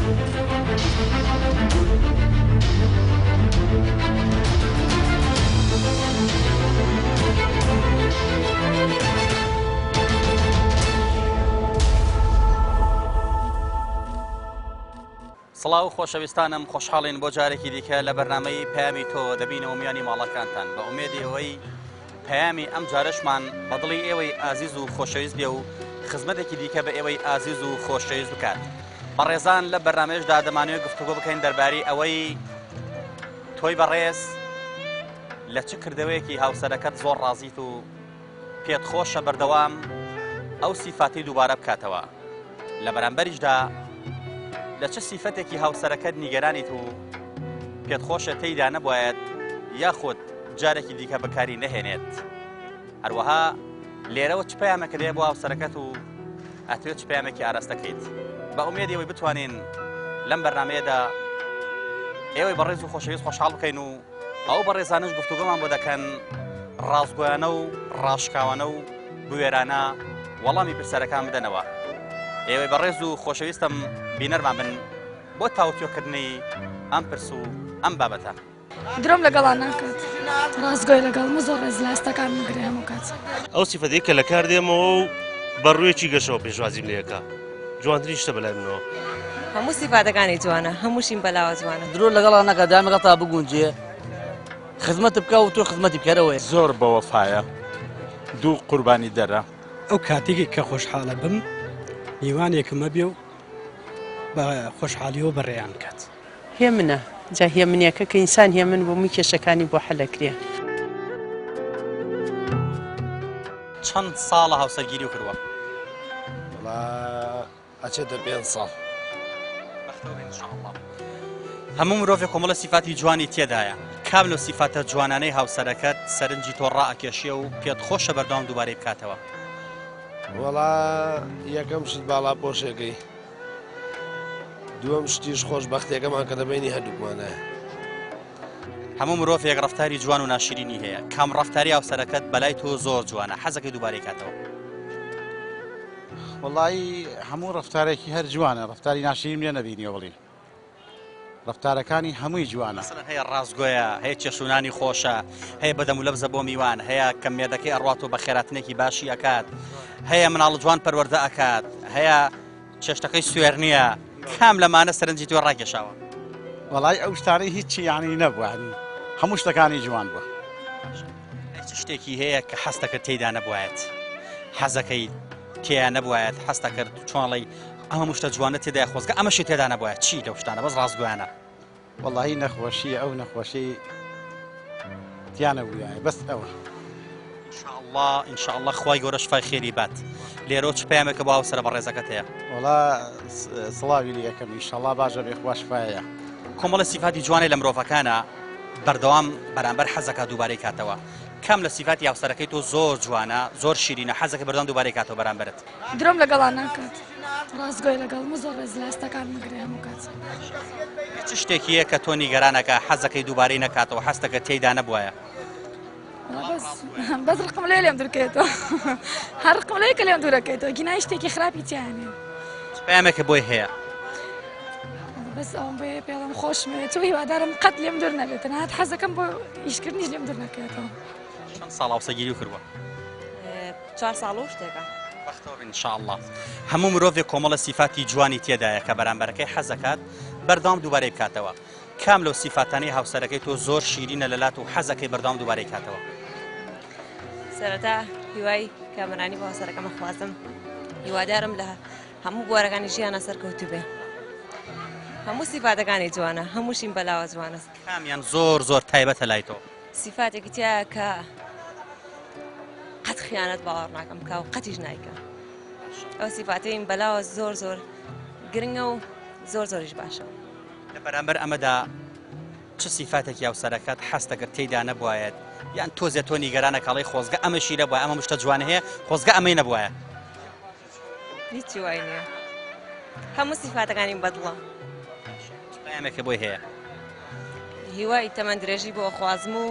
سڵاو خۆشەویستانم خۆشحاڵین بۆ جارێکی دیکە لە بەرنامەی پەیامی تۆ دەبینەوە میانی ماڵەکانتان بە ئومێدی ئەوەی پەیامی ئەم جارەشمان بەدڵی ئێوەی ئازیز و خۆشەویست بێ و خزمەتێکی دیکە بە ئێوەی ئازیز و خۆشەویست بکات. بەڕێزان لە بەرنامەیەشدا دەمانوێت گفتوگۆ بکەین دەربارەی ئەوەی تۆی بەڕێز لە چ کردەوەیەکی هاوسەرەکەت زۆر ڕازیت و پێت خۆشە بەردەوام ئەو سیفاتی دووبارە بکاتەوە. لە بەرامبەریشدا لە چه سیفەتێکی هاوسەرەکەت نیگەرانیت و پێت خۆشە تێیدا نەبوایەت یاخود جارێکی دیکە بەکاری نەهێنێت. هەروەها لێرەوە چ پەیامێکە دێ بۆ هاوسەرەکەت و ئەتوێت چ پەیامێکی ئاراستەکەیت. بە ئومێدی ئەوەی بتوانین لەم بەرنامەیەدا ئێوەی بەڕێز و خۆشەویست خۆشحاڵ بکەین و ئەو بەڕێزانش گفتوگۆمان بۆ دەکەن ڕازگۆیانە و ڕاشکاوانە و بوێرانە وەڵامی پرسەرەکان بدەنەوە. ئێوەی بەڕێز و خۆشەویستم بینەرمان بن بۆ تاوتوێکردنی ئەم پرس و ئەم بابەتە. درۆم لەگەڵان ناکات، ڕازگۆی لەگەڵ زۆر ڕێز لە ئەستەکان مگرێ هەموو کات. ئەو سیفەتەیە کە لە کار دێمەوە و بەڕوویەکی گەشەوە پێشوازیم لێەکە جوانترین شتە بەلای منەوە. هەموو سیفاتەکانی جوانە، هەمووشیم بەلاوە جوانە. درۆ لەگەڵان ناکات، دامەکە تا بگونجێ خزمەت بکە و تۆ خزمەتی بکەرەوەی. زۆر بەوەفایە، دوو قوربانی دەرە. ئەو کاتێکی کە خۆشحاڵە بم میوانێکمە بێ و بە خۆشحالیەوە بەڕێیان کات. هێ منە جا هێ منیەکە کە ئینسان هێ من بۆ می کێشەکانی بۆ حەلەکرێ. چەند ساڵە هاوسەرگیری و کردووە؟ ئەچێتە 5 ساڵ. هەموو مرۆڤێک کۆمەڵە سیفاتی جوانی تێدایە. کام لەو سیفاتە جوانانەی هاوسەرەکەت سەرنجی تۆ ڕائەکێشیە و پێت خۆشە بەردەوام دووبارەی بکاتەوە؟ وەڵا یەکەم شت باڵا پۆشێکەی، دووەم شتیش خۆشبەختیەکەمان کە دەبینی هەردووکمانایە. هەموو مرۆڤێک ڕەفتاری جوان و ناشرینی هەیە. کام ڕەفتاری هاوسەرەکەت بەلای تۆ زۆر جوانە حەزەکەی دووبارەی کاتەوە؟ وەڵی هەموو ڕەفتارێکی هەر جوانە، ڕەفتاری ناشرین لێ نەبینیە. وڵی ڕەفتارەکانی هەمووی جوانە. هەیە ڕازگۆیە، هەیە چێشونانی خۆشە، هەیە بەدەم و لەبزە بۆ میوان، هەیە کە مێردەکەی ئەڕوات و بە خێراتنێکی باشی ئەکات، هەیە مناڵ جوان پەروەردە ئەکات، هەیە چێشتەکەی سوێر نییە. کام لەمانە سەرنجی تۆ ڕاکێشاوە؟ وەڵی ئەو شتانەی هیچی یعنی نەبووە، هەموو شتەکانی جوان بووە. شتێکی هەیە کە حەستەکە تێیدا نەبوایەت، حەزەکەی تێیان نەبوایەت، حەستە کرد چۆنڵی ئەمە شتە جوانە تێدای خۆزگە ئەمەشی تێدا نەبوایەت. چی لەو شتانە بەس ڕازگویانە؟ وەڵی نەخۆشی ئەو نەخۆشی تیانە بووایە بەس ئەوە. ئینشاءڵڵا خوای گەورە شفای خێری بات. لێرە چ پەیامێکە بۆ هاوسەرە بەڕێزەکەت هەیە؟ وەڵا سڵاوی لێ یەکەم ئینشاءڵڵا باشە بێ خوا شفایە. کۆمەڵە سیفاتی جوانەی لە مرۆڤەکانە بەردەوام بەرامبەر حەزەکە دووبارەی کاتەوە. کام لە سیفاتی هاوسەرەکەی تۆ زۆر جوانە، زۆر شیرینە، حەزەکە بەردەوام دووبارەی کاتەوە بەرامبەرت؟ درۆم لەگەڵان ناکات، ڕازگۆی لەگەڵ زۆر ڕێز لە ئەستەکان مگرێ هەموو کات. چ شتێکیە کە تۆ نیگەرانەکە حەزەکەی دووبارەی نەکاتەوە، حەستەکە تێیدا نەبوایە؟ بەس ڕقملەیە لێم دوورکەوێتەوە، هەر ڕقملەیە کە لێم دوورەکەوێتەوە گینای شتێکی خراپی تیانێ. پەیامێکە بۆی هەیە؟ بەس ئەوم بێ پێڵم خۆشمەوێت و هیوادارم قەت لێم دوور نەبێتە، نهات حەزەکەم بۆ ئیشکردنیش لێم دوور نەکەوێتەوە. چەند ساڵ هاوسەرگیری کردووە؟ 4 ساڵ و شتێکە. بەختەوە بن ئینشاءڵڵا. هەموو مرۆڤێک کۆمەڵە سیفاتی جوانی تێدایە کە بەرامبەرەکەی حەزەکات بەردەوام دووبارەی بکاتەوە. کام لەو سیفاتانەی هاوسەرەکەی تۆ زۆر شیرینە لەلات و حەزەکەی بەردەوام دووبارەی کاتەوە؟ سەرەتا هیوای کامەرانی بۆ هاوسەرەکەمە خوازم، هیوادارم لە هەموو بوارەکانی ژیانە سەرکەوتوو بێ. هەموو سیفاتەکانی جوانە، هەمووشیم بەلاوە جوانە. کامیان زۆر تایبەتە لای تۆ؟ سیفاتێکی تایە کە قەت خیانەت باوەڕ ناکەم کە و قەتیش نایکە. ئەو سیفاتەیم بەلاوە زۆر گرنگە و زۆریش باشە. لە بەرامبەر ئەمەدا چ سیفاتێکی هاوسەرەکەت حەستەکرد تێیدا نەبوایەت یان تۆزێ تۆ نیگەرانە کاڵی خۆزگە ئەمەشی نەبووە، ئەمە شتە جوانە هەیە خۆزگە ئەمەی نەبووایە؟ هیچی وای نییە، هەموو سیفاتەکانیم بەدڵە. پەیامێکە بۆی هەیە؟ هیوای تەمەند درێژی بۆ خوازم و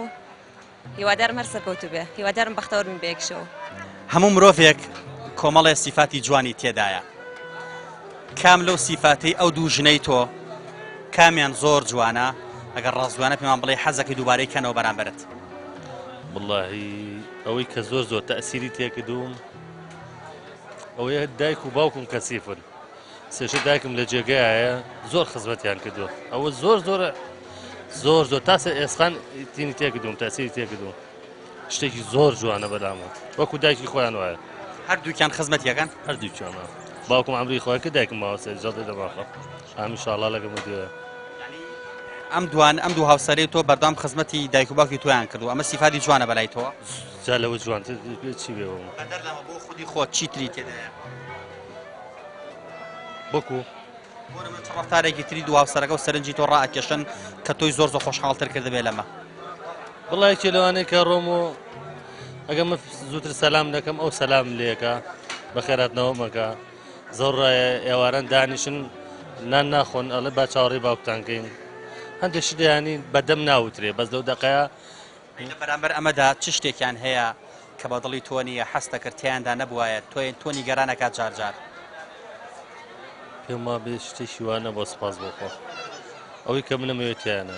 هیوادارم هەر سەرکەوتوو بێ، هیوادارم بەختەوەر بن بە یەکشەوە. هەموو مرۆڤێک کۆمەڵێ سیفاتی جوانی تێدایە. کام لەو سیفاتانەی هاوسەرەکەی تۆ زۆر جوانە، زۆر شیرینە، حەزەکەی بەردەوام دووبارەی کاتەوە؟ کام لەو سیفاتی ئەو دوو ژنەی تۆ کامیان زۆر جوانە ئەگەر ڕاستگوانە پێمان بڵێ حەزەکەی دووبارەی کەنەوە بەرامبەرت واللهی ئەوەی کە زۆر تەئسیری تێکردوم ئەوەیە دایک و باوکم کەسیفن سێشە دایکم لە جێگایە زۆر خزمەتیان کردووە ئەوە زۆر تاسە ئێسخان تینی تێکردوم تەسیری تێکردوم شتێکی زۆر جوانە بەلامە وەکو دایکی خۆیان وایە هەردووکیان خزمەتیەکەن هەردووچیانە باوکم ئەمری خۆیان کە دایکم ماوەسێ جەڵی دەباخە ئامیشاڵا لەگەم دیوە ئەم دوو هاوسەرەی تۆ بەردەوام خزمەتی دایک و باوکی تۆیان کردو ئەمە سیفاتی جوانە بەلای تۆ جا لەوە جوانتر چی بێەوە بەدەرلەمە بۆ خودی خۆت چیتری تێدایە بۆکو ڕفتارێکی تری دو هاوسەرەکە و سەرنجی تۆ ڕائەکێشن کە تۆی زۆر خۆشحاڵتر کردبێ لەمە بڵایکی لەوانەیە کە ڕۆم و ئەگە من زووتر سەلام دەکەم ئەو سەلام لێەکە بە خێراتنەوە مەکە زۆر ڕایە ئێواران دانیشن نان ناخۆن ئەڵێ با چاوەڕێی باوکتانکەین هەندێک شتیانی بەدەم ناوترێ بەس لەو دەقەیە لە بەرامبەر ئەمەدا چ شتێکیان هەیە کە بە دڵی تۆ نیە حەستە کرد تیاندا نەبوایە تۆ نیگەرانەکات جارجار پێم وا بێ شتێکی وانە بۆ سپاس بۆخۆ ئەوەی کە منەمەوێتیانە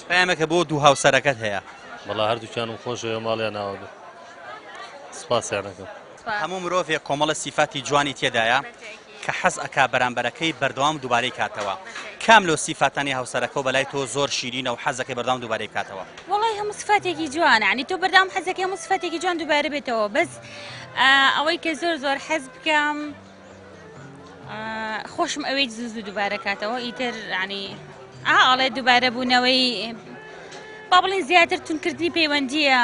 پامێکە بۆ دوو هاوسەرەکەت هەیە بەڵا هەردووکیانم خۆشەوە ماڵیان ناوە بێ سپاسیانەکەم هەموو مرۆڤێک کۆمەڵە سیفاتی جوانی تێدایە کە حەز ئەکا بەرامبەرەکەی بەردەوام دووبارەی کاتەوە کام لەو سیفاتانی هاوسەرەکە و بەلای تۆ زۆر شیرینە و حەزەکەی بەردەوام دووبارەی کاتەوە وڵی هەموو سفاتێکی جوانە عنی تۆ بەردەوام حەزەکەی هەموو سفاتێکی جوان دووبارە بێتەوە بەس ئەوەی کە زۆر حەز بکەم خۆشم ئەوەی زوو دووبارە کاتەوە ئیتر عنی ئاڵێ دووبارە بوونەوەی با بڵین زیاتر تونکردنی پەیوەندیە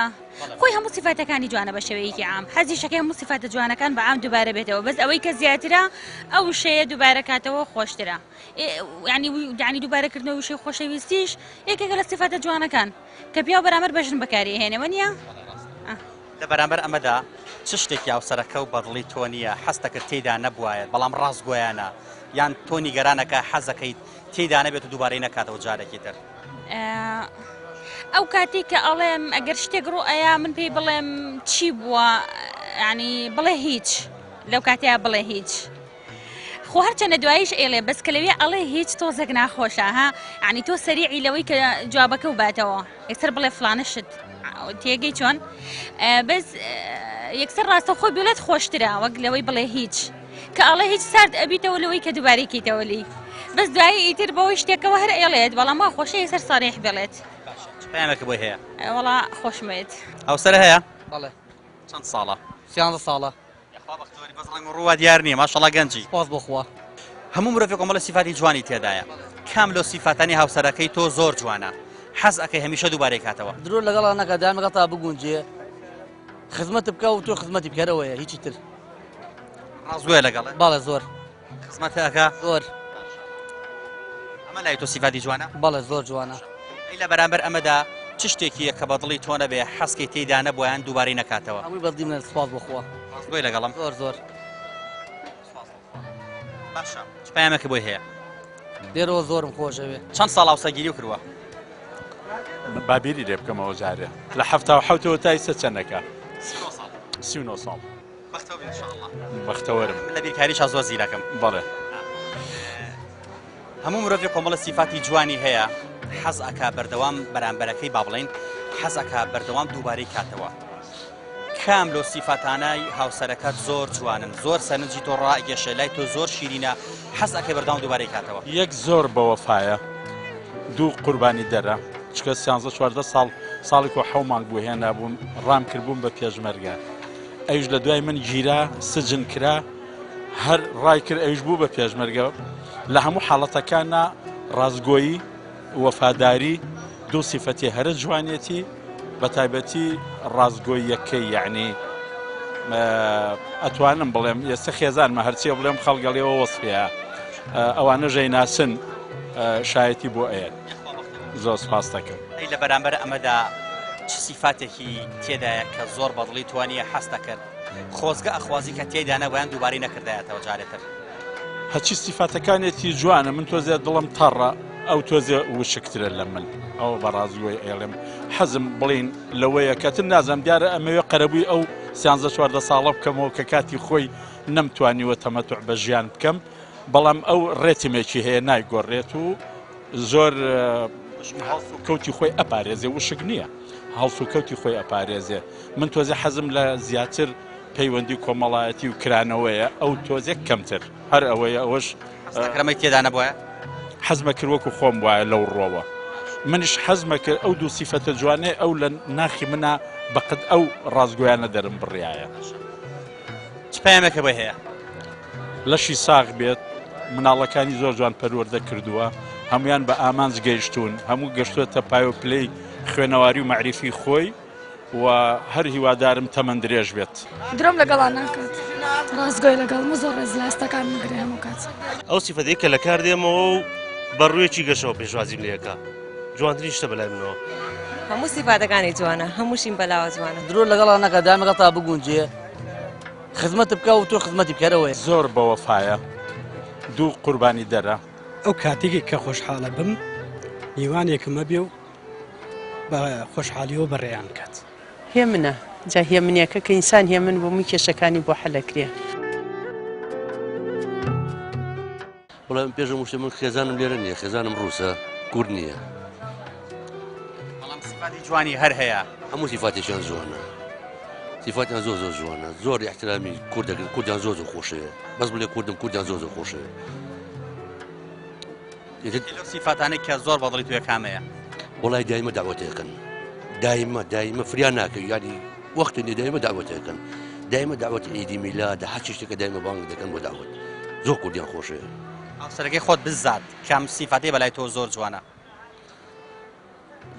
خۆی هەموو سیفاتەکانی جوانە بە شێوەیەکی عام حەزی شەکەی هەموو سیفاتە جوانەکان بە عام دووبارە بێتەوە بەس ئەوەی کە زیاترە ئەو شەیە دووبارە کاتەوە خۆشترە ینی دووبارەکردنەوە وشەی خۆشەویستیش یەکێکە لە سیفاتە جوانەکان کە پیا و بەرامبەر بەژن بەکاری هێنەوە نییە لە بەرامبەر ئەمەدا چ شتێکی هاوسەرەکە و بەدڵی تۆ نییە حەستە کرد تێیدا نەبوایە بەڵام ڕاستگۆیانە یان تۆ نیگەرانەکە حەزەکەی تێیدا نەبێت و دووبارەی نەکاتەوە جارێکی تر ئەو کاتێک کە ئەڵێم ئەگەر شتێک ڕوو ئەیە من پێی بڵێم چی بووە ینی بڵێ هیچ لەو کاتەیە بڵێ هیچ خۆ هەرچەنە دواییش ئێڵێ بەس کە لەوێ ئەڵێ هیچ تۆزێک ناخۆشە ها ینی تۆ سەریعی لەوەی کە جوابەکە و باتەوە یەکسەر بڵێ فلانەشت تێگەی چۆن بەس یەکسەر ڕاستە خۆی بێت خۆشترە وەک لەوەی بڵێ هیچ کە ئەڵێ هیچ سارد ئەبیتەوە لەوەی کە دووبارێکیتەوە لی بەس دوایی ئیتر بەوەی شتێکەوە هەر ئێڵێت بەڵام وا خۆشەیە سەر ساڕێح بڵێت پامێکە بۆی هەیە وەڵا خۆشمێت هاوسەرە هەیە بەڵێ چەند ساڵە 13 ساڵە ڕووە دیار نییە ماشەڵا گەنجی سپاس بۆخوا هەموو مرۆڤێک کۆمەڵە سیفاتی جوانی تێدایە کام لەو سیفاتانی هاوسەرەکەی تۆ زۆر جوانە حەز ئەەکەی هەمیشە دووبارەی کاتەوە درۆ لەگەڵا نەکە دامەکە تا بگونجێ خزمەت بکە و تۆ خزمەتی بکەرەوەیە هیچی تر ڕازگوێ لەگەڵە باڵێ زۆر خزمەتە ئەەکە زۆر ئەمە لای تۆ سیفاتی جوانە باڵێ زۆر جوانە لە بەرامبەر ئەمەدا چ شتێکیە کە بەدڵی تۆ نەبێ حەزکەی تێیدا نەبوویان دووبارەی نەکاتەوە هەمووی بەدڵی منە سپاس بۆخوا ڕازگوێ لەگەڵم زۆر باشە چ پامێکە بۆی هەیە لێرەوە زۆرم خۆشەوێ چەند ساڵ هاوسەگیری و کردووە بابیری لێ بکەمەوە جارێ لە 1970 تا ئێستا چەندەکە 39 ساڵ بەختەوەرم لە بیرکاریش زۆر زیرەکەم بەڵێ هەموو مرۆڤێک کۆمەڵە سیفاتی جوانی هەیە حەز ئەکا بەردەوام بەرامبەرەکەی با بڵێن حەز ئەکا بەردەوام دووبارەی کاتەوە کام لەو سیفاتانای هاوسەرەکەت زۆر جوانن زۆر سەرنجی تۆ ڕائگەشە لای تۆ زۆر شیرینە حەز ئەکەی بەردەوام دووبارەی کاتەوە یەک زۆر بەوەفایە دوو قوربانی دەرە چکە 13 ساڵی و حەو مانگ بوو هێنا بووم ڕام کردبووم بە پێشمەرگە ئەوش لە دوای من گیرا سجن کرا هەر ڕای کرد ئەوش بوو بە پێشمەرگە لە هەموو حاڵەتەکانە ڕازگۆیی وەفاداری دوو سیفەتی هەرە جوانێتی بە تایبەتی ڕازگۆییەکەی یعنی ئەتوانم بڵێم ئێستا خێزانمە هەرچیە بڵێم خەڵگەڵێەوە وەسفەیە ئەوانە ژەی ناسن شایەتی بۆ ئەیە زۆر سپاس دەکەم لە بەرامبەر ئەمەدا چ سیفاتێکی تێدایە کە زۆر بەدڵی توانیە حەستە کرد خۆزگە ئەخوازی کە تێدا نەبوویان دووبارەی نەکردایەتەوە جارێتر هەچی سیفاتەکانێتی جوانە من تۆزێ دڵم تەڕە ئەو تۆزێ وشکترە لە من ئەو بەڕازگۆی ئێڵێم حەزم بڵین لەوەیە کەتر نازەم دیارە ئەمەوێ قەرەبووی ئەو 13 ساڵە بکەمەوە کە کاتی خۆی نەمتوانیوە تەمەتوع بە ژیان بکەم بەڵام ئەو ڕێتیمێکی هەیە نایگۆڕێت و زۆر هەڵس و کەوتی خۆی ئەپارێزێ وشک نییە هەڵس و کەوتی خۆی ئەپارێزێ من تۆزێ حەزم لە زیاتر پەیوەندی کۆمەڵایەتی و کرانەوەیە ئەو تۆزێک کەمتر هەر ئەوەیە ئەوەش کرەمەی تێدا نەبووە حەزمە کرد وەکو خۆم وایە لەو ڕۆوە منش حەزمە کرد ئەو دوو سیفەتە جوانێ ئەو لە ناخی منە بەقت ئەو ڕازگۆیانە دەرم بڕیایە چ پەیامێکە بۆ هەیە لەشی ساغ بێت مناڵەکانی زۆر جوان پەروەردە کردووە هەمویان بە ئامانج گەیشتون هەموو گەشتوتە پای و پلەی خوێنەواری و معریفی خۆی و هەر هیوادارم تەمەند درێژ بێت درۆم لەگەڵان ناکات ڕازگۆی لەگەڵ و زۆر ڕێز لە ئەستەکان مگرێ هەموو کات ئەو سیفەتەیە کە لە کار دێمەوە و بەڕوویەکی گەشەوە پێشوازیم لێەکە جوانترین شتە بەلای منەوە هەموو سیفاتەکانی جوانە هەمووشین بەلاوە جوانە درۆ لەگەڵان ناکات دامەکە تا بگونجێ خزمەت بکە و تۆ خزمەتی بکەرەوەی زۆر بەوەفایە دوو قوربانی دەرە ئەو کاتێکی کە خۆشحاڵە بم میوانێکمە بێ و بە خۆشحالیەوە بەڕێیان کات هێ منە جا هێ منیەکە کە ئینسان هێ من بۆ مووی کێشەکانی بۆ حەلەکرێ وڵام پێشم وشتە من خێزانم لێرە نییە خێزانم ڕووسە کورد نییە بەڵام سیفاتی جوانی هەر هەیە هەموو سیفاتێکیان جوانە سیفاتیان زۆر زۆر جوانە زۆر احترامی کوردەکرد کوردیان زۆر زۆر خۆشەیە بەس بڵێ کوردم کوردیان زۆر زۆر خۆشەیە سیفاتانێک کە زۆر بەدڵی توێ کامەیە وڵای دایمە داوەتەکەن دایمە فریان ناکەی ینی وەختێنێ دایمە داوەتەکەن دایمە داوەت ئیدی میلاد هەچی شتێکە دایمە بانگ دەکەن بۆ داوەت زۆر کوردیان خۆشەیە ئەوسەرەکەی خۆت بزات کام سیفاتی بەلای تۆ زۆر جوانە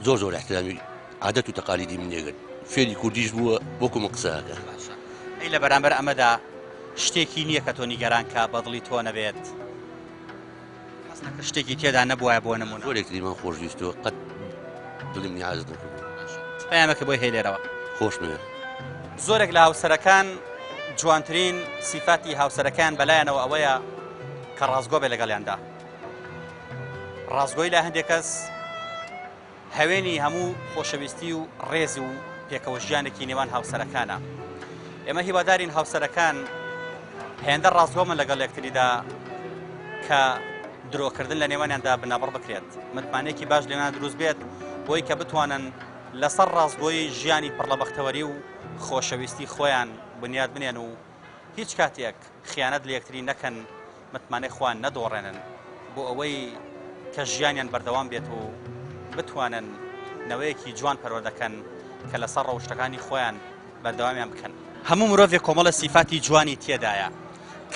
زۆر زۆر احترامی عادەت و تەقالیدی منێگرت فێری کوردیش بووە وەکو من قسەکە ئەی لە بەرامبەر ئەمەدا شتێکی نییە کە تۆ نیگەران کا بەدڵی تۆ نەبێت شتێکی تێدا نەبووە بۆ نمونە زۆرێکتری من خۆشویستەوە قەت دڵیم نیاز نەکرد پەیامێکە بۆی هەیە لێرەوە خۆشمێ زۆرێک لە هاوسەرەکان جوانترین سیفاتی هاوسەرەکان بەلایەنەوە ئەوەیە کە ڕازگۆ بێ لەگەڵیاندا ڕازگۆی لە هەندێک کەس هەوێنی هەموو خۆشەویستی و ڕێزی و پێکەوە ژیانێکی نێوان هاوسەرەکانە ئێمە هیوادارین هاوسەرەکان هێندە ڕازگۆمە لەگەڵ یەکتریدا کە درۆکردن لە نێوانیاندا بنابڕ بکرێت متمانێکی باش لێنان دروست بێت بۆی کە بتوانن لەسەر ڕازگۆی ژیانی پڕ لە بەختەوەری و خۆشەویستی خۆیان بنیاد بنێن و هیچ کاتێک خیانەت لە یەکتری نەکەن متمانەی خۆیان نەدۆڕێنن بۆ ئەوەی کە ژیانیان بەردەوام بێت و بتوانن نەوەیەکی جوان پەروەردەکەن کە لەسەر ڕەوشتەکانی خۆیان بەردەوامیان بکەن هەموو مرۆڤێک کۆمەڵە سیفاتی جوانی تێدایە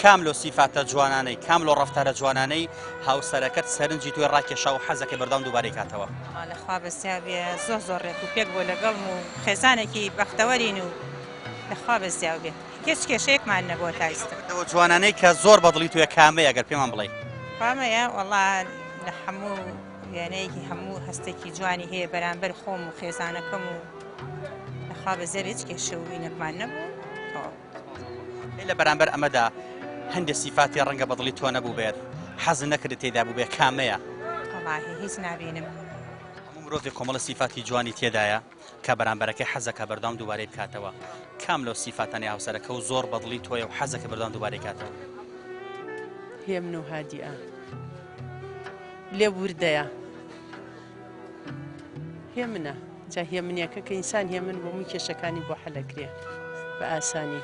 کام لۆ سیفاتە جوانانەی کام لۆ ڕەفتارە جوانانەی هاوسەرەکەت سەرنجی توێ ڕاکێشا و حەزەکەی بەردەوام دووبارەی کاتەوە لەخوا بەستیا بێ زۆر زۆر ڕێک و پێک بۆ لەگەڵ و خێزانێکی بەختەوەرین و لەخوا بەستیا بێ هیچ کێشەیەکمان نەبووە تا ئێستا جوانانەی کە زۆر بەدڵی توێ کامەیە ئەگەر پێمان بڵێ کامەیە وەڵا لە هەموو وێنەیەکی هەموو هەستێکی جوانی هەیە بەرامبەر خۆم و خێزانەکەم و لەخوا بەزەر هیچ کێشە و وینەکمان نەبوو لە بەرامبەر ئەمەدا هەندێک سیفاتی ڕەنگە بەدڵی تۆ نەبوو بێت حەز نەکرد تێدا بوو بێ کامەیە وەڵاهی هیچ نابینم هەموو مرۆڤێک کۆمەڵە سیفاتی جوانی تێدایە کە بەرامبەرەکەی حەزەکە بەردەوام دووبارەی بکاتەوە کام لەو سیفاتانی هاوسەرەکە و زۆر بەدڵی تۆیە و حەزەکە بەردەوام دووبارەی کاتەوە هێ من و هادیئە لێ وردەیە هێ منە جا هێ منیەکە کە ئینسان هێ من بۆ مووی کێشەکانی بۆ حەلەکرێ بە ئاسانی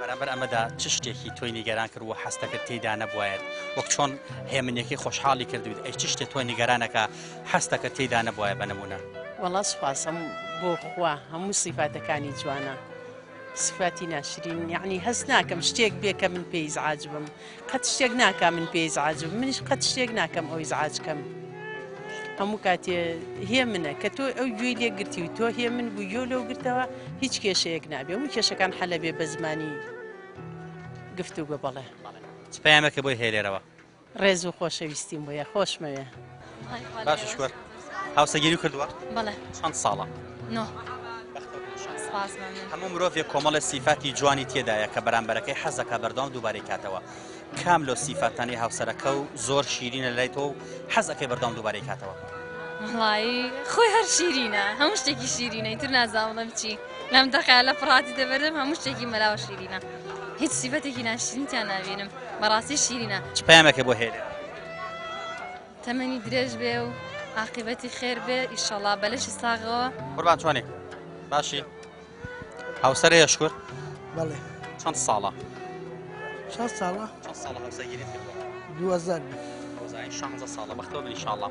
بەرامبەر ئەمەدا چ شتێکی تۆی نیگەران کرد و حەستەکەت تێیدا نەبوایەت وەک چۆن هێمنێکی خۆشحاڵی کردویت ئەی چ شتێک تۆی نیگەرانەکە حەستەکەت تێیدا نەبوایە بە نمونە وەڵا سوپاسم بۆ خوا هەموو سیفاتەکانی جوانە سفاتی ناشرین یعنی هەست ناکەم شتێک بێ کە من پێی ئیزعاج بم قەت شتێک ناکەم من پێی ئیزعاج بم منیش قەت شتێک ناکەم ئەو ئیزعاجکەم هەموو کاتێ هێ منە کە تۆ ئەو گوێی لێ گرتی و تۆ هێ من بوو یۆ لەو گرتەوە هیچ کێشەیەک نابێ هەموو کێشەکان حەلە بێ بە زمانی گفتو بە بەڵێ چ پەیامێکە بۆی هەیە لێرەوە ڕێز و خۆشەویستیم بۆیە خۆشمەوێ باشە شکر هاوسەگیری کردووە بەڵێ چەند ساڵە هەموو مرۆڤێک کۆمەڵە سیفاتی جوانی تێدایە کە بەرامبەرەکەی حەزەکە بەردەوام دووبارەی کاتەوە کام لۆ سیفاتانی هاوسەرەکە و زۆر شیرینە لای تۆ و حەزەکەی بەردەوام دووبارەی کاتەوە وڵایی خۆی هەر شیرینە هەموو شتێکی شیرینە ئیتر نازانم بچی لەم دەقا لە پڕاتی دەبەرم هەموو شتێکی مەلاوە شیرینە هیچ سیفەتێکی ناشرینتیان نابینم بەڕاستی شیرینە چ پەیامێکە بۆ هێلێ تەمەنی درێژ بێ و عاقبەتی خێر بێ ئیشەڵا بەلەشی ساغەوە قوربان چۆنێ باشی هاوسەرە هێشکور بەڵێ چەند ساڵە چەند ساڵە چەند ساڵە هاوسەرگیریت کردووە 2000 16 ساڵە بەختەوە بن ئینشاءڵڵا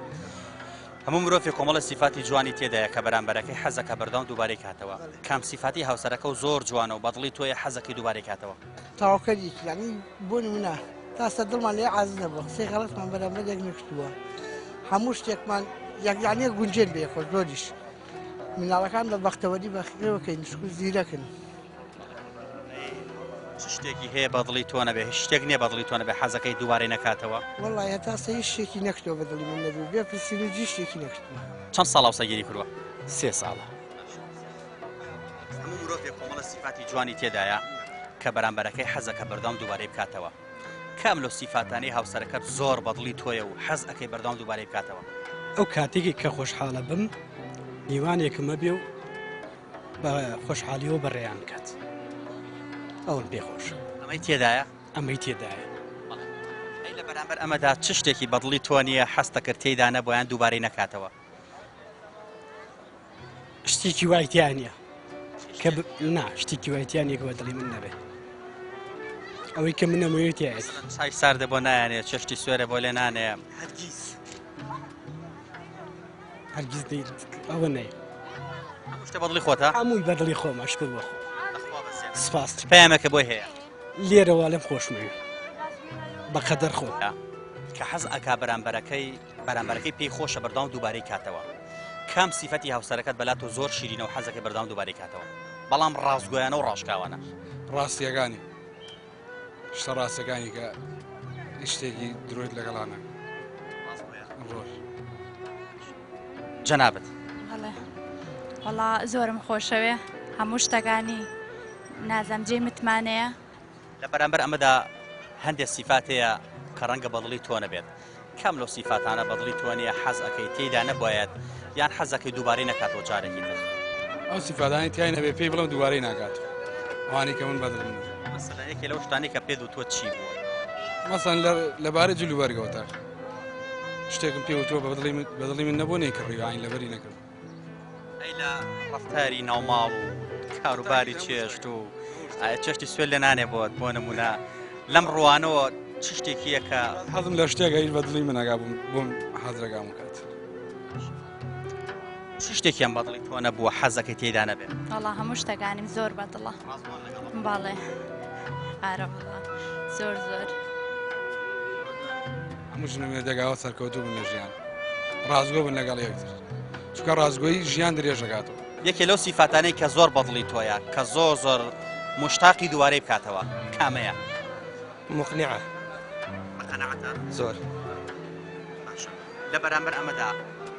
هەموو مرۆڤێک کۆمەڵە سیفاتی جوانی تێدایە کە بەرامبەرەکەی حەزەکە بەردەوام دووبارەی کاتەوە کام سیفاتی هاوسەرەکە و زۆر جوانە و بەدڵی تۆیە حەزەکەی دووبارەی کاتەوە تاواکەریکی یعنی بۆ نمونە تاسە دڵمان لێ عاز نەبووە قسەی غەڵەتمان بەرامبەر یەک نەکردووە هەموو شتێکمان یعنی گونجێن بێ خۆش زۆریش مناڵەکان بە بەختەوەری بەخێوەکەی نشکو زیرەکن شتێکی هەیە بەدڵی تۆ نەبێ شتێک نییە بەدڵی تۆ نەبێ حەزەکەی دووبارەی نەکاتەوە وەڵای هەتا هیچ شتێکی نەکردەوە بەدڵی من نەبێ بێ پرسیلوجی شتێکی نەکردووە چەند ساڵ هاوسەرگیری کردووە 3 ساڵە هەموو مرۆڤێک کۆمەڵە سیفاتی جوانی تێدایە کە بەرامبەرەکەی حەزەکە بەردەوام دووبارەی بکاتەوە کام لەو سیفاتانەی هاوسەرەکەت زۆر بەدڵی تۆیە و حەز ئەەکەی بەردەوام دووبارەی بکاتەوە ئەو کاتێکی کە خۆشحاڵە بم میوانێکمە بێ و بە خۆشحالیەوە بەڕێیان کات ئەوم پێخۆش ئەمەی تێدایە ئەمەی تێدایە ئەی لە بەرامبەر ئەمەدا چ شتێکی بەدڵی تۆ نییە حەستە کرد تێیدا نەبوویان دووبارەی نەکاتەوە شتێکی وایتیانە کە نا شتێکی وایتیانێک بە دڵی من نەبێت ئەوەی کە منە موێتیایە سای ساردە بۆ نایانێت چشتی سوێرە بۆ لێ نانەیە هەرگیز ئەوە نەیە شتە بەدڵی خۆتە هەمووی بەدڵی خۆمە شکر بۆ خۆ سپاس پەیامێکە بۆی هەیە لێرەوە لەم خۆشمەوێ بەقەدەر خۆ کە حەز ئەکا بەرامبەرەکەی پێی خۆشە بەردەوام دووبارەی کاتەوە کام سیفەتی هاوسەرەکەت بەلا تۆ زۆر شیرینە و حەزەکەی بەردەوام دووبارەی کاتەوە بەڵام ڕاستگۆیانە و ڕاشکاوانە ڕاستیەکانی شتە ڕاستەکانی کە شتێکی درۆیت لەگەڵانە ڕۆژ جەنابەت وەڵا زۆرم خۆشەوێ هەموو شتەکانی نازەم جێ متمانەیە لە بەرامبەر ئەمەدا هەندێک سیفات هەیە کە ڕەنگە بەدڵی تۆ نەبێت کام لەو سیفاتانە بەدڵی تۆ نیە حەز ئەەکەی تێیدا نەبایەت یان حەزەکەی دووبارەی نەکاتەوە جارێکی تر ئەو سیفاتانی تیای نەبێ پێی بڵم دووبارەی ناکات ئەوانی کە من بەدڵم مەسەلەن یەکێ لەو شتانی کە پێت و تۆ چی بووە مەسەن لەبارەی جلوبەرگەوتە شتێکم پێ و تۆ بەدڵی من نەبوو نەیکڕی ئاین لەبەری نەکرد ئەی لە ڕەفتاری ناوماڵ و کاروباری چێشت و چێشتی سوێن لە نانێ بۆت بۆ نمونە لەم ڕوانەوە چ شتێکیە کە حەزم لە شتێک هیچ بەدڵی من ناگا بووم حەزرەکەم کات چ شتێکیان بەدڵی تۆ نەبووە حەزەکەی تێیدا نەبێت وەڵا هەموو شتەکانیم زۆر بەدڵە باڵێ ئارە زۆر هەموو ژنە دەگاوە سەرکەوتوو بن لە ژیان ڕازگۆ بن لەگەڵ یەکتر چونکە ڕازگۆیی ژیان درێژەکاتەوە یەکێ لەو سیفاتانەی کە زۆر بەدڵی تۆیە کە زۆر مشتاقی دووارەی بکاتەوە کامەیە مقنعە زۆر لە بەرامبەر ئەمەدا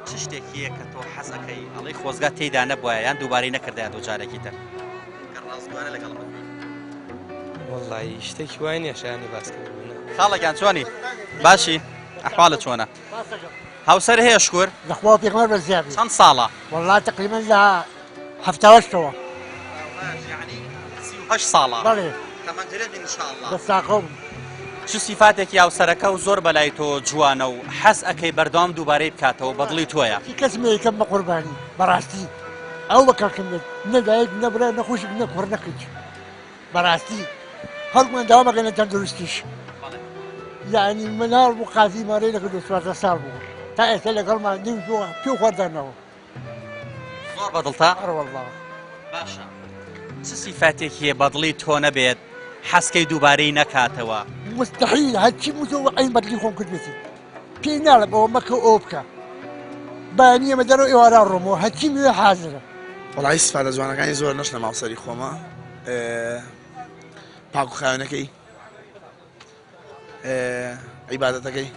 چ شتێکیە کە تۆ حەزەکەی ئەڵی خۆزگا تێیدا نەبووە یان دووبارەی نەکردایە تۆ جارێکی تر کە ڕازگوانە لەگەڵ وەڵی شتێکی وای نییە شایانی باسکردبوونە خاڵێکیان چۆنی باشی ئەحواڵە چۆنە هاوسەر هەیە شکور لەخوا پێغمبەر بەزیابی چەند ساڵە وەڵا تقریبا لە هەفتاوەشتەوە 38 ساڵە بەڵێ تەمەندرێت ئینشاءڵڵا دەستاقە چ سیفاتێکی هاوسەرەکە و زۆر بەلای تۆ جوانە و حەز ئەەکەی بەردەوام دووبارەی بکاتەوە بەدڵی تۆیە کەس مێکەم بە قوربانی بەڕاستی ئەو بەکەکەم بێت نەدایک نەبرا نەخۆشی نەکوڕ نەکرد بەڕاستی هەڵکمان داوامەکەنە تەندروستیش یعنی مناڵ بوو قازی مارەی نەکرد و 14 ساڵ بوو تا ئێستا لەگەڵمان نیم پێ خواردانەوە زۆر بەدڵتا ئەڕوەڵڵا باشە چ سیفاتێکیە بەدڵی تۆ نەبێت حەسکەی دووبارەی نەکاتەوە مستحیل هەرچی موزەوە ئەین بەدلی خۆم کردێتی پێی ناڵم ئەوە مەکە ئەو بکە بانیە مە دەرەوە ئێوارا ڕۆمەوە هەرچی موێ حازرە وەڵی سیفاتە جوانەکانی زۆر نەش لە ماوسەری خۆمە پاک و خاوێنەکەی عیبادەتەکەی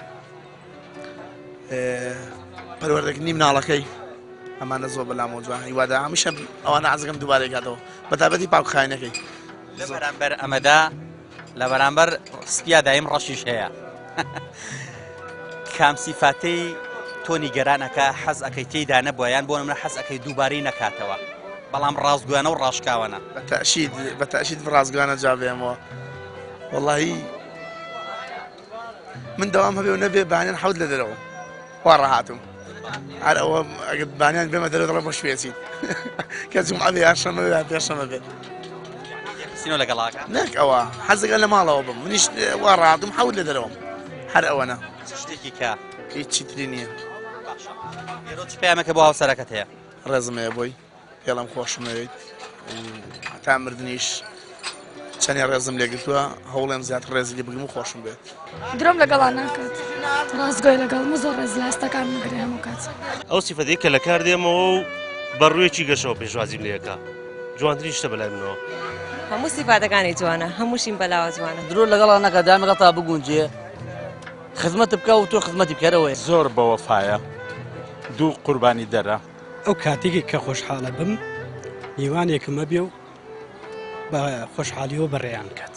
پەروەردەکردنی مناڵەکەی ئەمانە زۆر بەلامەوە جوان هیوادە هەمیشە ئەوانە حەزەکەم دووبارەی کاتەوە بەتابەتی پاک و خاوێنەکەی لە بەرامبەر ئەمەدا لە بەرامبەر سپیا دایم ڕەشیش هەیە کام سیفاتەی تۆ نیگەرانەکە حەز ئەەکەی تێیدا نەبووە یان بۆ نمونە حەز ئەەکەی دووبارەی نەکاتەوە بەڵام ڕازگویانە و ڕاشکاوانە بەتەشید ڕازگوانە جابێمەوە والله من دوام هبي ونبي بانين حود لدرو وراهاتهم على قد بانين بما درو ضرب مش فيسين كازم ابي عشان ما ابي عشان ما ابي سينو لقلاك نك اوا حزق انا ما له منيش وراهاتهم حود لدرو حر وانا شتيكي كا كي تشتريني يروت فهمك ابو هاوسركت هي رزم يا ابوي يلا مخوش ميت وتعمر دنيش چەنێ ڕێزم لێ گرتووە هەوڵێم زیاتر ڕێزی لێ بگرم و خۆشم بێت درۆم لەگەڵا ناکات ڕاستگۆی لەگەڵ زۆر ڕێز لە هەستەکان مەگرێ هەموو کات ئەو سیفەتەی کە لە کار دێمەوە و بەڕوویەکی گەشەوە پێشوازیم لێەکە جوانترین شتە بەلای منەوە هەموو سیفاتەکانی جوانە هەمووشین بەلاوە جوانە درۆ لەگەڵا ناکات دامەگە تا بگونجێ خزمەت بکە و تۆ خزمەتی بکەرەوەی زۆر بەوەفایە دوو قوربانی دەرە ئەو کاتێکی کە خۆشحاڵە بم میوانێکم هەبێ و بە خۆشحالیەوە بەڕێیان کات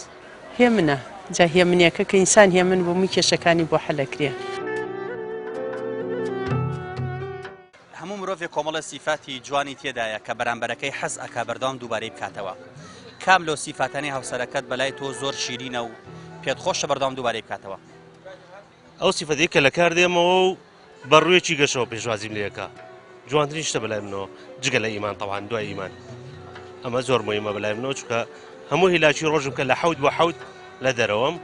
هێ منە جا هێ منیەکە کە ئینسان هێ من بۆ مووی کێشەکانی بۆ حەلەکرێ هەموو مرۆڤێک کۆمەڵە سیفاتی جوانی تێدایە کە بەرامبەرەکەی حەز ئەکا بەردەوام دووبارەی بکاتەوە کام لەو سیفاتانی هاوسەرەکەت بەلای تۆ زۆر شیرینە و پێت خۆشە بەردەوام دووبارەی بکاتەوە ئەو سیفەتەی کە لە کار دێمەوە و بەڕوویەکی گەشەوە پێشوازیم لێەکە جوانترین شتە بەلای منەوە جگە لە ئیمان تەوان دوای ئیمان ئەمە زۆر مهمە بەلای منەوە چونکە هەموو هیلاکی ڕۆژم کە لە حەوت بۆ حەوت لە دەرەوەم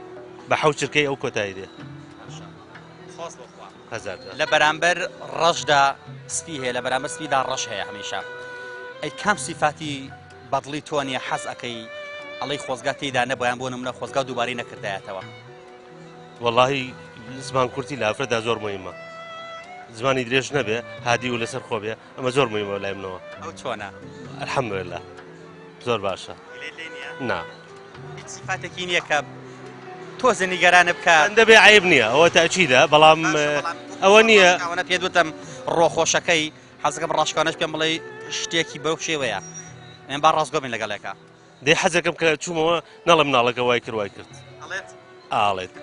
بە حەوت چرکەی ئەو کۆتایی دێ لە بەرامبەر ڕەشدا سپی هەیە لە بەرامبەر سپیدا ڕەش هەیە هەمیشە ئەی کام سیفاتی بەدڵی تۆ نیە حەز ئەەکەی ئەڵەی خۆزگا تێیدا نەبیان بۆ نمونە خۆزگا دووبارەی نەکردایەتەوە وەڵاهی زمان کورتی لە ئافرەتدا زۆر مهمە زمانی درێژ نەبێ هادی و لەسەر خۆ بێ ئەمە زۆر مهمە بەلای منەوە ئەو چۆنە الحەمدولله زۆر باشە نا سیفاتێکی نییە کە تۆزە نیگەرانە بکات دەبێ عیب نییە ئەوە تاچیدە بەڵام ئەوە نییە ئەوە پێ دوتم ڕۆخۆشەکەی حەزەکەم ڕاشکانش پێم بڵێ شتێکی بەو شێوەیە ئەم با ڕاستگۆ بین لەگەڵێکە دەی حەزەکەم کە چوومەوە نەڵم ناڵەکە وای کرد وای کرد ئاڵێت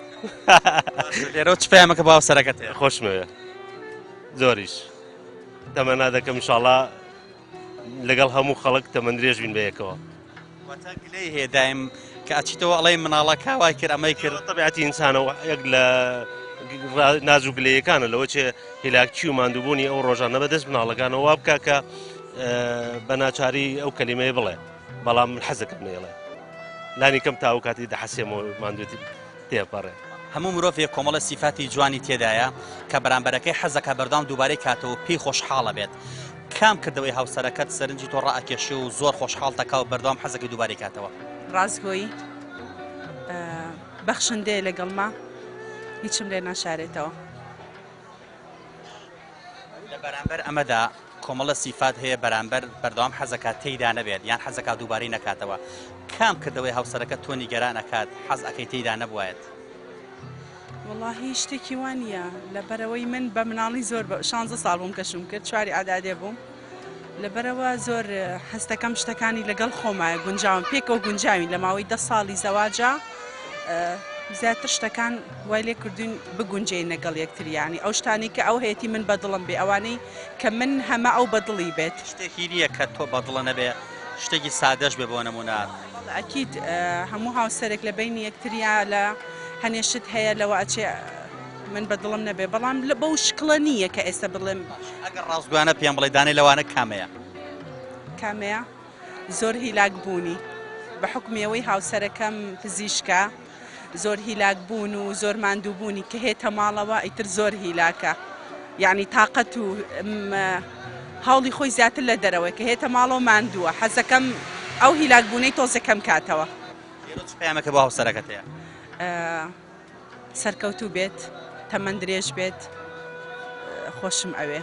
لێرە چ پەیامەکە بە هاوسەرەکەت هەیە خۆشمەوێ زۆریش تەمەنا دەکەم ئینشاڵڵا لەگەڵ هەموو خەڵک تەمەندرێژ بین بەیەکەوە گلەی هەیە دایم کە ئەچیتەوە ئەڵێ مناڵەکە وای کرد ئەمەی کرد تەبیعەتی ئینسانەوە یەک لە ناز و گلەیەکانە لەوە چێ هیلاکی و ماندووبوونی ئەو ڕۆژانە بەدەست مناڵەکانەوە وا بکە کە بە ناچاری ئەو کەلیمەیە بڵێ بەڵام من حەزەکەم نێڵێ لانی کەم تاو کاتی دەحەسێمەوە ماندوێتی تێپەڕێ هەموو مرۆڤێک کۆمەڵە سیفاتی جوانی تێدایە کە بەرامبەرەکەی حەزەکە بەردەوام دووبارەی کاتەوە پێی خۆشحاڵە بێت کام کردەوەی هاوسەرەکەت سەرنجی تۆ ڕائەکێشی و زۆر خۆشحاڵ دەکا و بەردەوام حەزەکەی دووبارەی کاتەوە ڕاستگۆیی بەخشندەیە لەگەڵما هیچم لێ ناشارێتەوە لە بەرامبەر ئەمەدا کۆمەڵە سیفات هەیە بەرامبەر بەردەوام حەزەکە تێیدا نەبێت یان حەزەکە دووبارەی نەکاتەوە کام کردەوەی هاوسەرەکە تۆ نیگەرانەکات حەز ئەەکەی تێیدا نەبوایەت وڵاهی شتێکی وانە لەبەرەوەی من بە مناڵی زۆر 16 ساڵ بووم کەشم کرد چواری ئادادێ بووم لەبەرەوە زۆر هەستەکەم شتەکانی لەگەڵ خۆمایە گونجاوم پێکەوە گونجاوین لە ماوەی 10 ساڵی زەواجە زیاتر شتەکان وای لێ کردوین بگونجێن لەگەڵ یەکتریانی ئەو شتانی کە ئەو هەیەی من بەدڵم بێ ئەوانەی کە من هەمە ئەو بەدڵی بێت شتێکی نییە کە تۆ بەدڵە نەبێ شتێکی سادەش بێ بۆ نمونە ئەکید هەموو هاوسەرێک لە بینی یەکتریا لە هەنێشت هەیە لەوە ئەچێ من بەدڵم نەبێ بەڵام لە بەو شکڵە نییە کە ئێستا بڵێم ئەگەر ڕاستگویانە پێم بڵێ دانێ لەوانە کامەیە کامەیە زۆر هیلاک بوونی بە حکمیەوەی هاوسەرەکەم پزیشکە زۆر هیلاک بوون و زۆر ماندووبوونی کە هێتە ماڵەوە ئیتر زۆر هیلاکە یعنی تااقەت و هەوڵی خۆی زیاتر لە دەرەوەی کە هێتە ماڵەوە ماندووە حەزەکەم ئەو هیلاک بوونەی تۆزەکەم کاتەوە پەیامەکە بۆ هاوسەرەکەت هەیە سەرکەوتوو بێت تەمەند درێژ بێت خۆشم ئەوێ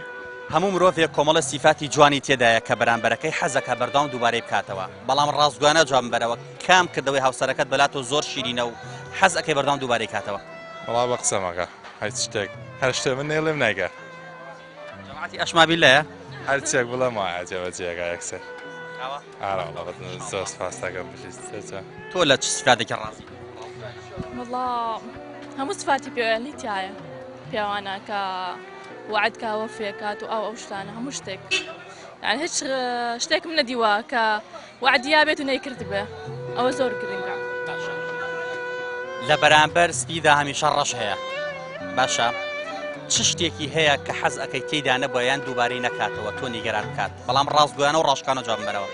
هەموو مرۆڤێک کۆمەڵە سیفاتی جوانی تێدایە کە بەرامبەرەکەی حەزەکە بەردەوام دووبارەی بکاتەوە بەڵام ڕاستگویانە جوان بەرەوە کام کردەوەی هاوسەرەکەت بەلاتۆ زۆر شیرینە و حەز ئەەکەی بەردەوام دووبارەی کاتەوە وڵا بە قسەمەکە هیچ شتێک هەر شتێ من نێڵێم نایگە جەماعەتی ئەشمابیل لەیە هەر چێک بڵێ ماجەوە جێگا یەکسەر زۆر سپاس دەکەم تۆ لە چ سیفاتێکی ڕازی والله هەموو سفاتی پێوەیانی تایە پیاوانە کە وعدکە وەفێکات و ئەو شتانە هەموو شتێک یعنی هیچ شتێکم نەدیوە کە وعدیا بێت و نەیکرد بێ ئەوە زۆر گرنگە لە بەرامبەر سپیدا هەمیشە ڕەش هەیە باشە چ شتێکی هەیە کە حەز ئەەکەی تێیدا نەبووە یان دووبارەی نەکاتەوە تۆ نیگەران بکات بەڵام ڕاستگویانە و ڕاشکانە جواب بەرەوە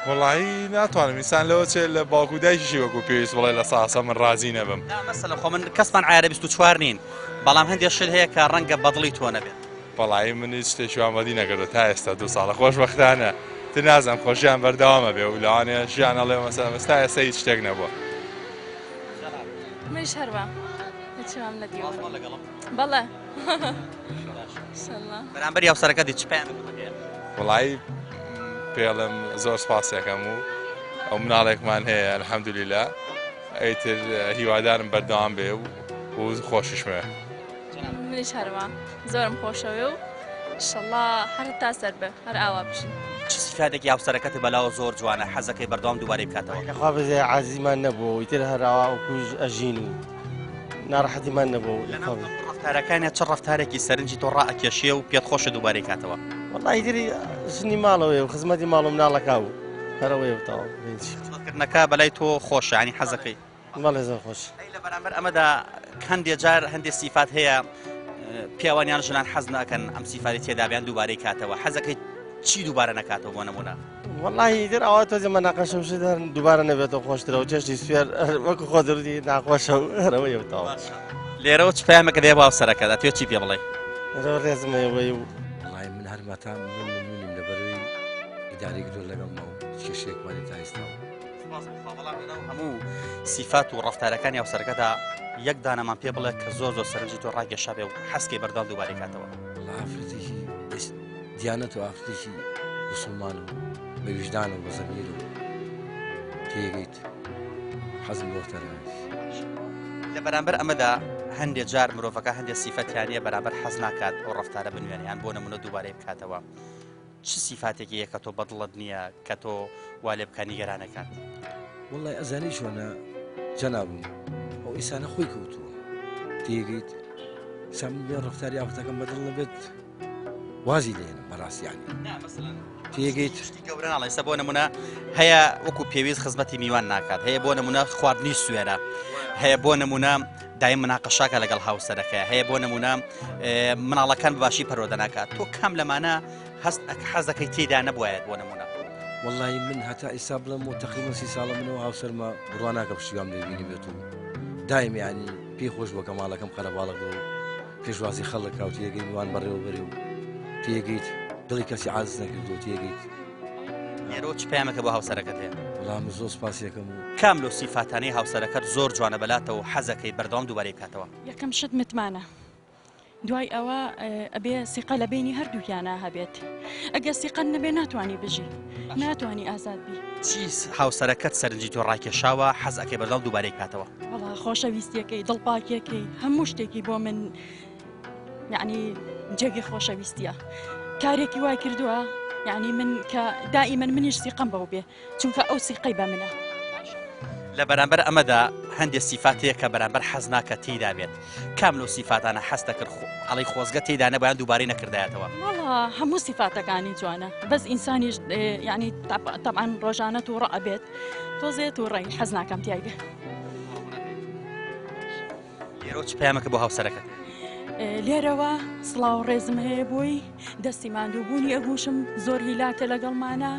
وڵی ناتوانم میسان لەوە چێت لە باوکو دایکیشی وەکو پێویست بڵێ لە ساسە من ڕازی نەبم مەسەلە خۆ من کەسمان عیارە 24 نین بەڵام هەندێک شت هەیە کە ڕەنگە بەدڵی تۆ نەبێت بەڵی من هیچ شتێکی وامەدی نەکردو تا ئێستا 2 ساڵە خۆشبەختانە ت نازانم خۆشیان بەردەوامە بێ و لەوانەیە ژیان ئەڵێ مەسەلا ئێستا ئێستا هیچ شتێک نەبووە منش هەروە هیچم نەدیوە بەڵێ بەرامبەر یاوسەرەکەتی چ پێیان وڵی پێڵم زۆر سپاسێکەم و ئەو مناڵێکمان هەیە الحەمدولیلا ئەیتر هیوادارم بەردەوام بێ و خۆشیشمێ منیش هەروە زۆرم خۆشەوێ و ئینشەڵڵا هەر تا سەر بێ هەر ئاوا بشین چ سیفاتێکی یاوسەرەکەت بەلاوە زۆر جوانە حەزەکەی بەردەوام دووبارەی بکاتەوە خوا بەزێ عازیمان نەبووە ئیتر هەراوا وەکوژ ئەژین و ناڕەحەتیمان نەبوو ڕفتارەکانیان چ ڕفتارێکی سەرنجی تۆ ڕائەکێشیە و پێت خۆشە دووبارەی کاتەوە وەڵی تری ژنی ماڵەوەی و خزمەتی ماڵ و مناڵەکە و هەرەوەی وتاوە خزمەتکردنەکە بەلای تۆ خۆشە ینی حەزەکەی بەڵێ زۆر خۆش لە بەرامبەر ئەمەدا هەندێک جار هەندێک سیفات هەیە پیاوانیان ژنان حەز ناکەن ئەم سیفاتی تێدابیان دووبارەی کاتەوە حەزەکەی چی دووبارە نەکاتەوە بۆ نمونە وەڵی در ئەوە تۆزە مەناقەشە وشدار دووبارە نەبێتەوە خۆشترەوە چێشتی سوێر وەکو خۆدرودی ناخۆشە و هەرەوەی وتاوە لێرەوە چ پامەکە دێ باوسەرەکەدا تۆ چی پێ بڵێ ڕێزمەوەی و وڵی من هەرماتا منیم لەبەرەوەی ئیدارێک زۆر لەگەڵمە و کێشێکمانی تا ئێستاوە هەموو سیفات و ڕفتارەکانی یاوسەرەکەدا یەک دانەمان پێ بڵێ کە زۆر زۆر سەرنجی تۆ ڕاگەشا بێ و حەسکەی بەردەوام دووبارەی کاتەوە ئافرەتێکی دیانەت و ئافرەتێکی مسلمان و بە وجدان و بە زەمیر و تێگەیت حەزم بۆ تەرەوەی لە بەرامبەر ئەمەدا هەندێک جار مرۆڤەکە هەندێک سیفەتیانە بەرامبەر حەز ناکات ئەو ڕفتارە بنوێنیان بۆ نمونە دووبارەی بکاتەوە چ سیفاتێکی یە کە تۆ بەدڵت نییە کە تۆ وا لێ بکە نیگەرانەکات وڵی ئەزانی چۆنە جەنابم ئەو ئیسانە خۆی کەوتووە تێگەیت سام بێ ڕفتاری ئافرەتەکەم بەدڵ نەبێت وازی لێنە بەڕاستیانی تێگەیت گەورە ناڵێسە بۆ نمونە هەیە وەکو پێویست خزمەتی میوان ناکات هەیە بۆ نمونە خواردنی سوێرە هەیە بۆ نمونە دایم مناقەشاکە لەگەڵ هاوسەرەکە هەیە بۆ نمونە مناڵەکان بەباشی پەرۆدە ناکات تۆ کام لەمانە هەست حەزەکەی تێدا نەبوایەت بۆ نمونە وڵی من هەتا ئیسا بڵم و تقریبا 30 ساڵە منەوە هاوسەرمە بڕواناکە پشتیوام دەبینی بێت و دایم یعنی پێی خۆش بۆ کەماڵەکەم قەرەباڵق بوو پێشوازی خەڵک کاوت تێگەی میوان بەڕێوەبەری و تێگەیت دڵی کەسی عاجز نەکردو تێگەیت لێرەوە چ پەیامەکە بۆ هاوسەرەکەت هەیە وەڵام زۆر سپاسیەکەم و کام لەو سیفاتانەی هاوسەرەکەت زۆر جوانە بەلاتەوە حەزەکەی بەردەوام دووبارەی بکاتەوە یەکەم شت متمانە دوای ئەوە ئەبێ سیقە لە بینی هەردووکیانە هەبێت ئەگەر سیقەت نەبێ ناتوانانی بژی ناتوانانی ئازاد بی چی هاوسەرەکەت سەرنجی تۆ ڕاکێشاوە حەزەکەی بەردەوام دووبارەی بکاتەوە وەڵا خۆشەویستیەکەی دڵپاکیەکەی هەموو شتێکی بۆ من یعنی جێگی خۆشەویستیە کارێکی وای کردووە یعنی من کە دائیمەن منیش سیقەم بەو بێ چونکە ئەو سیقەی بە منە لە بەرامبەر ئەمەدا هەندێک سیفاتەیە کە بەرامبەر حەز ناکە تێیدا بێت کام لەو سیفاتانە حەستە کرد ئەڵی خۆزگە تێدا نەبیان دووبارەی نەکردایەتەوە وەڵا هەموو سیفاتەکانی جوانە بەس ئینسانیش یعنی طبعاً ڕۆژانەت و ڕە بێت تۆزێت و ڕێی حەز ناکەم تیای بێ لێرەوە چ پەیامەکە بۆ هاوسەرەکەت لێرەوە سڵاو ڕێزم هەیە بۆی دەستی ماندووبوونی ئەگوشم زۆر هیلاتە لەگەڵمانە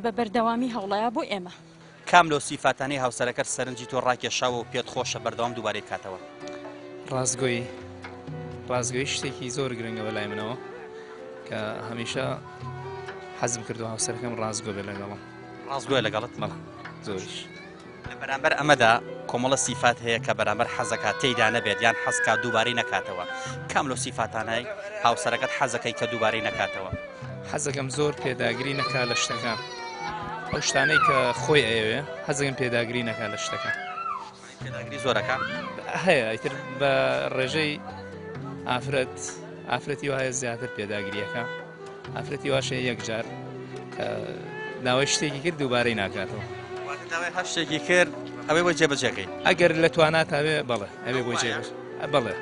بە بەردەوامی هەوڵەیە بۆ ئێمە کام لەو سیفاتانەی هاوسەرەکەت سەرنجی تۆ ڕاکێشاوە و پێت خۆشە بەردەوام دووبارەی بکاتەوە ڕازگۆیی شتێکی زۆر گرنگە بەلای منەوە کە هەمیشە حەزم کردو هاوسەرەکەم ڕازگۆ بێ لەگەڵم ڕازگۆی لەگەڵت مەڵ زۆریش لە بەرامبەر ئەمەدا کۆمەڵە سیفات هەیە کە بەرامبەر حەزەکە تێیدا نەبێت یان حەزکات دووبارەی نەکاتەوە کام لەو سیفاتانەی هاوسەرەکەت حەزەکەی کە دووبارەی نەکاتەوە حەزەکەم زۆر پێداگری نەکا لە شتەکان ئەو شتانەی کە خۆی ئەوێ حەزەکەم پێداگری نەکا لە شتەکان پێداگری زۆرەکە هەیە ئیتر بە ڕێژەی ئافرەتی وایە زیاتر پێداگریەکە ئافرەتی واشە یەکجار کە داوای شتێکی کرد دووبارەی ناکاتەوە داوای هەر شتێکی کرد ئەوەی بۆ جێبەجێکەی ئەگەر لە توانات هەبێ بەڵێ ئەوێ بۆ جێبەج بەڵێ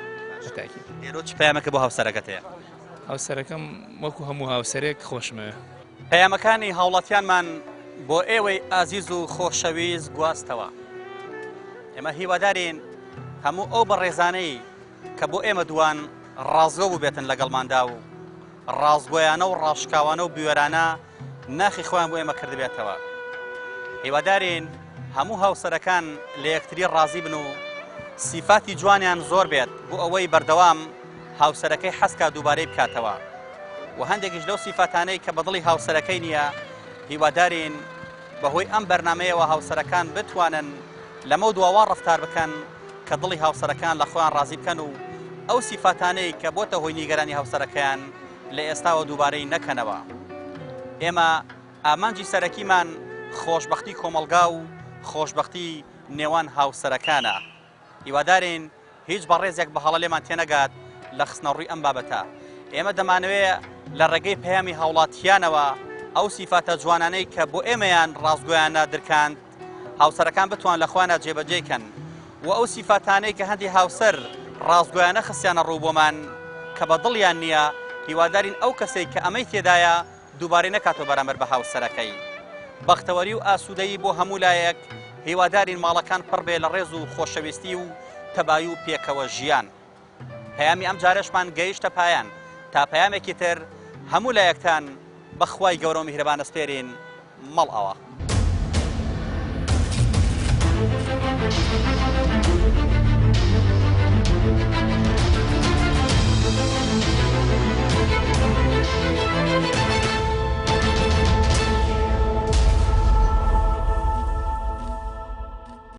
تاکی لێرۆ چ پەیامەکە بۆ هاوسەرەکەت هەیە هاوسەرەکەم وەکو هەموو هاوسەرێک خۆشمەوێ پەیامەکانی هاوڵاتیانمان بۆ ئێوەی ئازیز و خۆشەویست گواستەوە ئێمە هیوادارین هەموو ئەو بەڕێزانەی کە بۆ ئێمە دوان ڕازگۆ بوو بێتن لەگەڵماندا و ڕازگۆیانە و ڕاشکاوانە و بوێرانە ناخی خۆیان بۆ ئێمە کردبێتەوە. هیوادارین هەموو هاوسەرەکان لە یەکتری ڕازی بن و سیفاتی جوانیان زۆر بێت بۆ ئەوەی بەردەوام هاوسەرەکەی حەسکا دووبارەی بکاتەوە و هەندێکیش لەو سیفاتانەی کە بەدڵی هاوسەرەکەی نییە هیوادارین بەهۆی ئەم بەرنمەیەوە هاوسەرەکان بتوانن لەمە دواوە ڕفتار بکەن کە دڵی هاوسەرەکان لە خۆیان ڕازی بکەن و ئەو سیفاتانەی کە بۆتە هۆی نیگەرانی هاوسەرەکەیان لە ئێستاوە دووبارەی نەکەنەوە. ئێمە ئامانجی سەرەکیمان خۆشببختی کۆمەلگا و خۆشببختی نێوان هاوسەرەکانە. هیوادارین هیچ بەڕێزێک بە هەڵە لێمان تێنەگات لە خستنەڕووی ئەم بابەتە. ئێمە دەمانەوێت لە ڕێگەی پەیامی هاوڵاتیانەوە ئەو سیفاتە جوانانەی کە بۆ ئێمەیان ڕازگۆیانە درکاند هاوسەرەکان بتوان لە خوانە جێبەجێکەن و ئەو سیفاتانەی کە هەندی هاوسەر ڕازگۆیانە خستیانە ڕوو بۆمان کە بە دڵیان نییە هیوادارین ئەو کەسەی کە ئەمەی تێدایە دووبارەی نەکاتۆ بەرامبەر بە هاوسەرەکەی. بەختەوەری و ئاسوودەیی بۆ هەموو لایەک هیوادارین ماڵەکان پڕ بێ لە ڕێز و خۆشەویستی و تەبایی و پێکەوە ژیان. پەیامی ئەم جارەشمان گەیشتە پایان تا پەیامێکی تر هەموو لایەکتان بەخوای گەورە و میهرەبان ئەسپێرین مەڵ ئەوە.